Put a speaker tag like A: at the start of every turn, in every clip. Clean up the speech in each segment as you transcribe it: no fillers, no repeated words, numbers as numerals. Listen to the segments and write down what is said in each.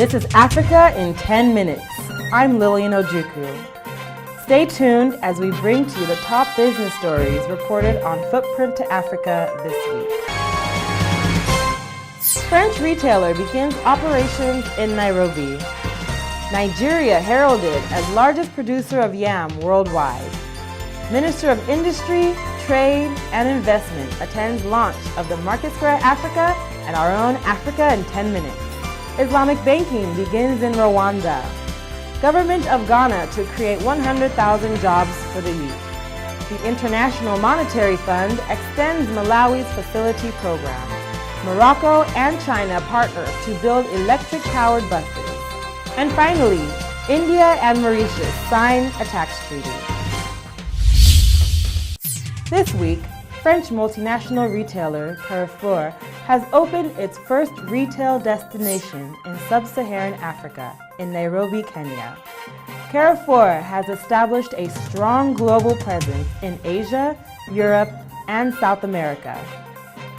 A: This is Africa in 10 minutes. I'm Lillian Ojukwu. Stay tuned as we bring to you the top business stories reported on Footprint to Africa this week. French retailer begins operations in Nairobi. Nigeria heralded as largest producer of yam worldwide. Minister of Industry, Trade, and Investment attends launch of the Market Square Africa and our own Africa in 10 minutes. Islamic banking begins in Rwanda. Government of Ghana to create 100,000 jobs for the youth. The International Monetary Fund extends Malawi's facility program. Morocco and China partner to build electric-powered buses. And finally, India and Mauritius sign a tax treaty. This week, French multinational retailer Carrefour has opened its first retail destination in sub-Saharan Africa, in Nairobi, Kenya. Carrefour has established a strong global presence in Asia, Europe, and South America.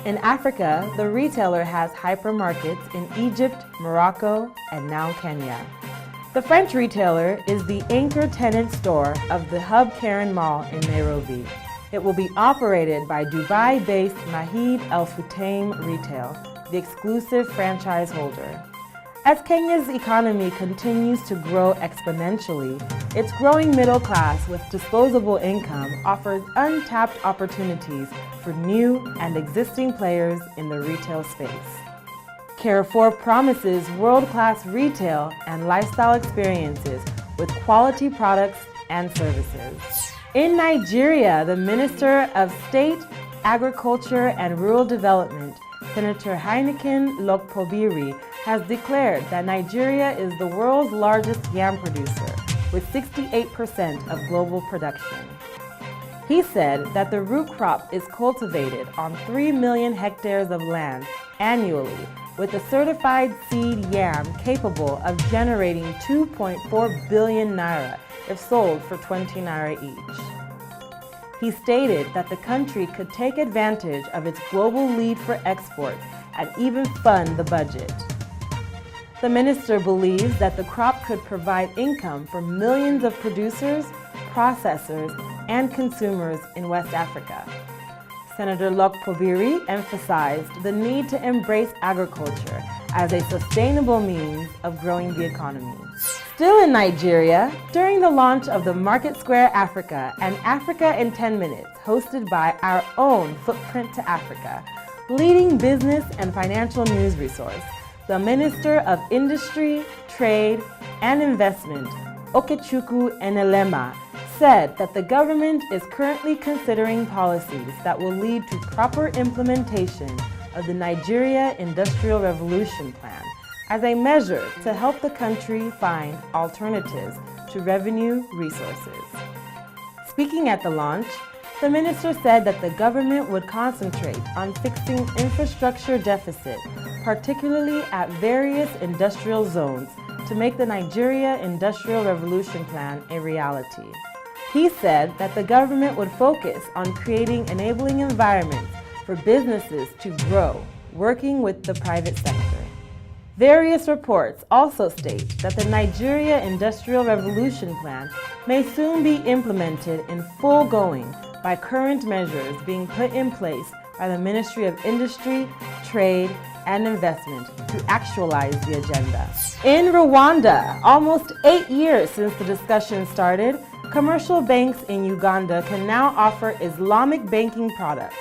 A: In Africa, the retailer has hypermarkets in Egypt, Morocco, and now Kenya. The French retailer is the anchor tenant store of the Hub Karen Mall in Nairobi. It will be operated by Dubai-based Mahid Al Futtaim Retail, the exclusive franchise holder. As Kenya's economy continues to grow exponentially, its growing middle class with disposable income offers untapped opportunities for new and existing players in the retail space. Carrefour promises world-class retail and lifestyle experiences with quality products and services. In Nigeria, the Minister of State, Agriculture and Rural Development, Senator Heineken Lokpobiri, has declared that Nigeria is the world's largest yam producer, with 68% of global production. He said that the root crop is cultivated on 3 million hectares of land annually, with a certified seed yam capable of generating 2.4 billion naira if sold for 20 naira each. He stated that the country could take advantage of its global lead for exports and even fund the budget. The minister believes that the crop could provide income for millions of producers, processors, and consumers in West Africa. Senator Lokpobiri emphasized the need to embrace agriculture as a sustainable means of growing the economy. Still in Nigeria, during the launch of the Market Square Africa and Africa in 10 minutes, hosted by our own Footprint to Africa, leading business and financial news resource, the Minister of Industry, Trade, and Investment, Okechukwu Enelema, said that the government is currently considering policies that will lead to proper implementation of the Nigeria Industrial Revolution Plan as a measure to help the country find alternatives to revenue resources. Speaking at the launch, the minister said that the government would concentrate on fixing infrastructure deficit, particularly at various industrial zones, to make the Nigeria Industrial Revolution Plan a reality. He said that the government would focus on creating enabling environments for businesses to grow, working with the private sector. Various reports also state that the Nigeria Industrial Revolution Plan may soon be implemented in full going by current measures being put in place by the Ministry of Industry, Trade, and Investment to actualize the agenda. In Rwanda, almost 8 years since the discussion started, commercial banks in Uganda can now offer Islamic banking products.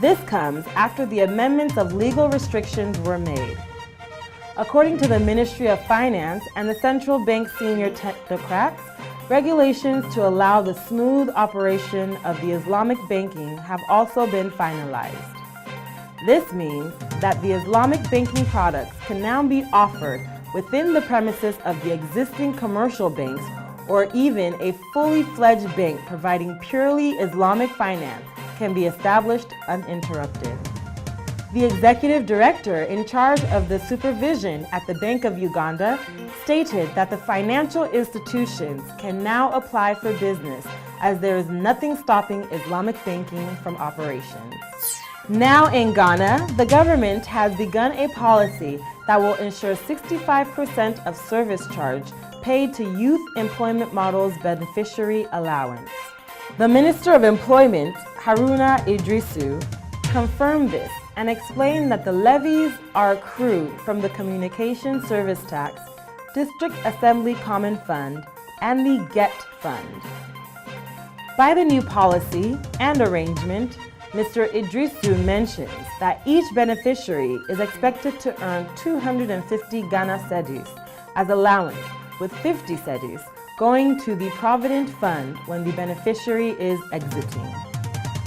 A: This comes after the amendments of legal restrictions were made. According to the Ministry of Finance and the central bank senior technocrats, regulations to allow the smooth operation of the Islamic banking have also been finalized. This means that the Islamic banking products can now be offered within the premises of the existing commercial banks or even a fully fledged bank providing purely Islamic finance can be established uninterrupted. The executive director in charge of the supervision at the Bank of Uganda stated that the financial institutions can now apply for business as there is nothing stopping Islamic banking from operations. Now in Ghana, the government has begun a policy that will ensure 65% of service charge paid to Youth Employment Model's beneficiary allowance. The Minister of Employment, Haruna Idrisu, confirmed this and explained that the levies are accrued from the Communication Service Tax, District Assembly Common Fund, and the GET Fund. By the new policy and arrangement, Mr. Idrisu mentions that each beneficiary is expected to earn 250 Ghana cedis as allowance, with 50 cedis going to the Provident Fund when the beneficiary is exiting.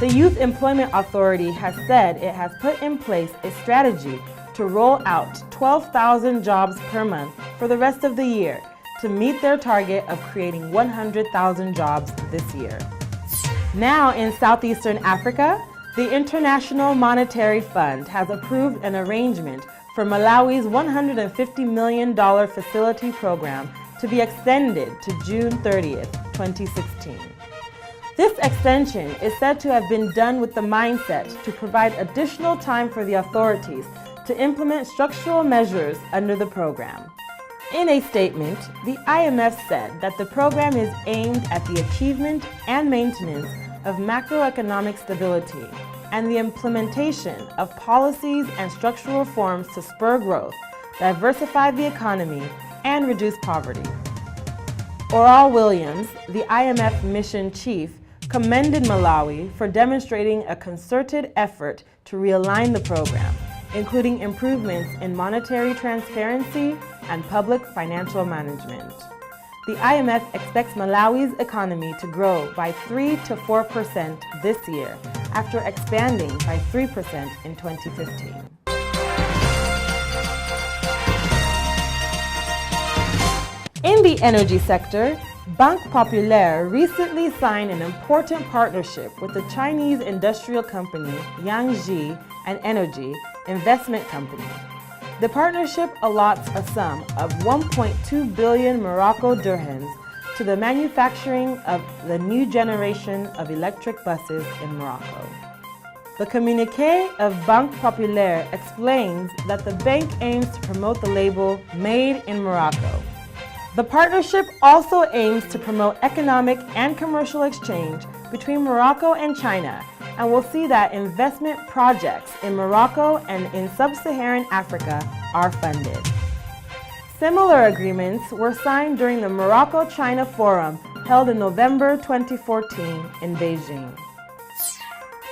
A: The Youth Employment Authority has said it has put in place a strategy to roll out 12,000 jobs per month for the rest of the year to meet their target of creating 100,000 jobs this year. Now in Southeastern Africa, the International Monetary Fund has approved an arrangement for Malawi's $150 million facility program to be extended to June 30th, 2016. This extension is said to have been done with the mindset to provide additional time for the authorities to implement structural measures under the program. In a statement, the IMF said that the program is aimed at the achievement and maintenance of macroeconomic stability and the implementation of policies and structural reforms to spur growth, diversify the economy, and reduce poverty. Oral Williams, the IMF mission chief, commended Malawi for demonstrating a concerted effort to realign the program, including improvements in monetary transparency and public financial management. The IMF expects Malawi's economy to grow by 3 to 4% this year, after expanding by 3% in 2015. In the energy sector, Banque Populaire recently signed an important partnership with the Chinese industrial company Yangji and Energy Investment Company. The partnership allots a sum of 1.2 billion Morocco dirhams to the manufacturing of the new generation of electric buses in Morocco. The communiqué of Banque Populaire explains that the bank aims to promote the label Made in Morocco. The partnership also aims to promote economic and commercial exchange between Morocco and China, and will see that investment projects in Morocco and in sub-Saharan Africa are funded. Similar agreements were signed during the Morocco-China Forum held in November 2014 in Beijing.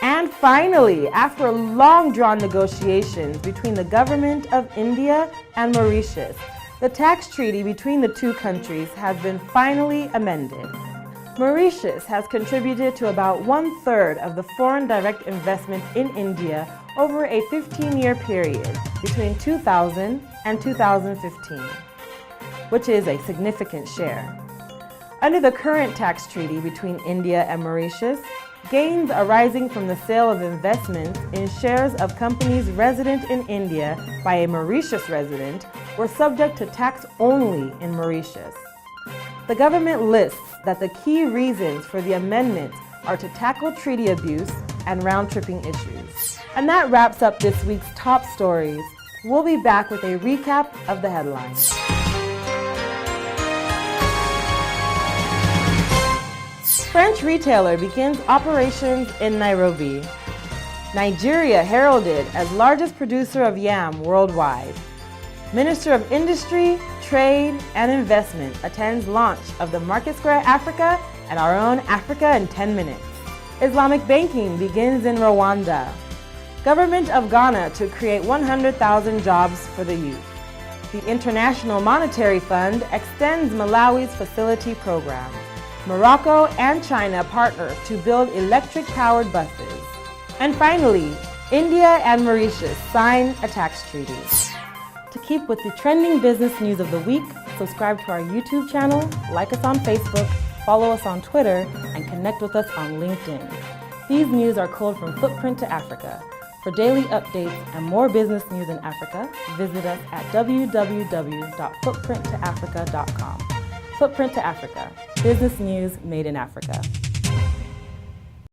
A: And finally, after long-drawn negotiations between the government of India and Mauritius, the tax treaty between the two countries has been finally amended. Mauritius has contributed to about 1/3 of the foreign direct investment in India over a 15-year period between 2000 and 2015, which is a significant share. Under the current tax treaty between India and Mauritius, gains arising from the sale of investments in shares of companies resident in India by a Mauritius resident were subject to tax only in Mauritius. The government lists that the key reasons for the amendment are to tackle treaty abuse and round-tripping issues. And that wraps up this week's top stories. We'll be back with a recap of the headlines. French retailer begins operations in Nairobi. Nigeria heralded as largest producer of yam worldwide. Minister of Industry, Trade, and Investment attends launch of the Market Square Africa and our own Africa in 10 minutes. Islamic banking begins in Rwanda. Government of Ghana to create 100,000 jobs for the youth. The International Monetary Fund extends Malawi's facility program. Morocco and China partner to build electric-powered buses. And finally, India and Mauritius sign a tax treaty. To keep with the trending business news of the week, subscribe to our YouTube channel, like us on Facebook, follow us on Twitter, and connect with us on LinkedIn. These news are culled from Footprint to Africa. For daily updates and more business news in Africa, visit us at www.footprinttoafrica.com. Footprint to Africa, business news made in Africa.